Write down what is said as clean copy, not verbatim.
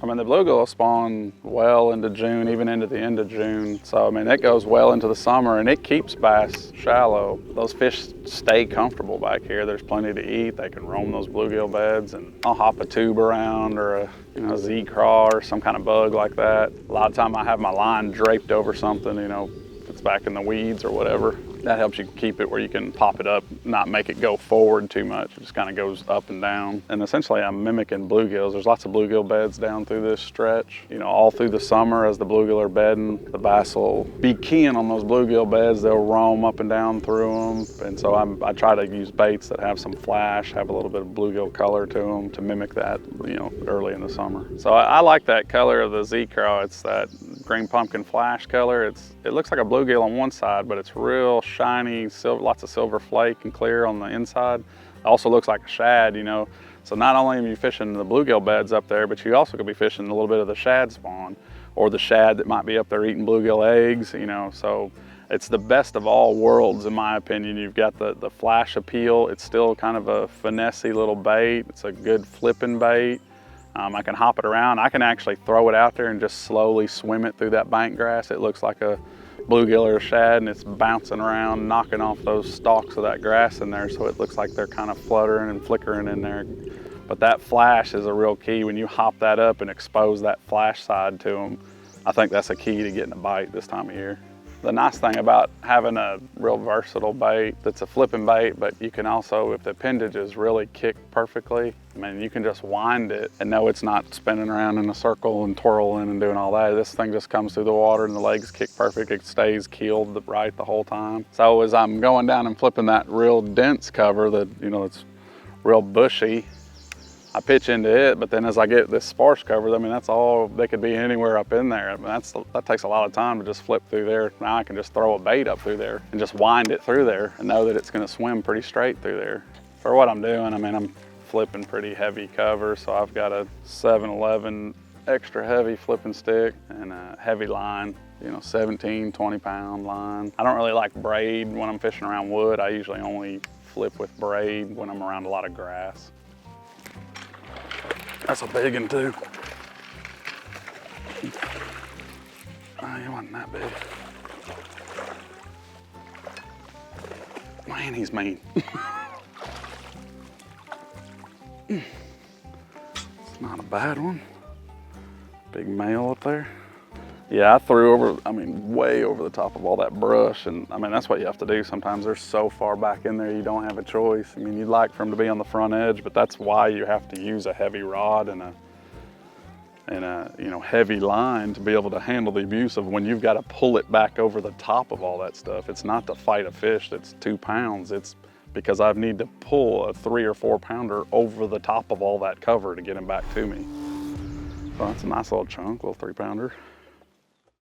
I mean, the bluegill spawn well into June, even into the end of June. So, I mean, it goes well into the summer and it keeps bass shallow. Those fish stay comfortable back here. There's plenty to eat. They can roam those bluegill beds, and I'll hop a tube around or a Z-craw or some kind of bug like that. A lot of time I have my line draped over something, if it's back in the weeds or whatever. That helps you keep it where you can pop it up, not make it go forward too much. It just kind of goes up and down. And essentially I'm mimicking bluegills. There's lots of bluegill beds down through this stretch. All through the summer as the bluegill are bedding, the bass will be keying on those bluegill beds. They'll roam up and down through them. And so I try to use baits that have some flash, have a little bit of bluegill color to them to mimic that, early in the summer. So I like that color of the Z-craw. It's that green pumpkin flash color. It looks like a bluegill on one side, but it's real shiny, lots of silver flake and clear on the inside. It also looks like a shad, So not only are you fishing the bluegill beds up there, but you also could be fishing a little bit of the shad spawn or the shad that might be up there eating bluegill eggs, So it's the best of all worlds, in my opinion. You've got the flash appeal. It's still kind of a finessey little bait. It's a good flipping bait. I can hop it around. I can actually throw it out there and just slowly swim it through that bank grass. It looks like a bluegill or a shad, and it's bouncing around, knocking off those stalks of that grass in there, so it looks like they're kind of fluttering and flickering in there. But that flash is a real key. When you hop that up and expose that flash side to them, I think that's a key to getting a bite this time of year. The nice thing about having a real versatile bait that's a flipping bait, but you can also, if the appendage is really kicked perfectly, you can just wind it and know it's not spinning around in a circle and twirling and doing all that. This thing just comes through the water and the legs kick perfect. It stays keeled right the whole time. So as I'm going down and flipping that real dense cover that, it's real bushy, I pitch into it, but then as I get this sparse cover, that's all, they could be anywhere up in there. That takes a lot of time to just flip through there. Now I can just throw a bait up through there and just wind it through there and know that it's gonna swim pretty straight through there. For what I'm doing, I'm flipping pretty heavy cover, so I've got a 7-11 extra heavy flipping stick and a heavy line, 17, 20-pound line. I don't really like braid when I'm fishing around wood. I usually only flip with braid when I'm around a lot of grass. That's a big one too. Oh, he wasn't that big. Man, he's mean. It's not a bad one. Big male up there. Yeah, I threw over, way over the top of all that brush, and that's what you have to do sometimes. They're so far back in there, you don't have a choice. You'd like for them to be on the front edge, but that's why you have to use a heavy rod and a heavy line to be able to handle the abuse of when you've got to pull it back over the top of all that stuff. It's not to fight a fish that's 2 pounds, it's because I need to pull a 3 or 4 pounder over the top of all that cover to get him back to me. So that's a nice little chunk, little 3 pounder.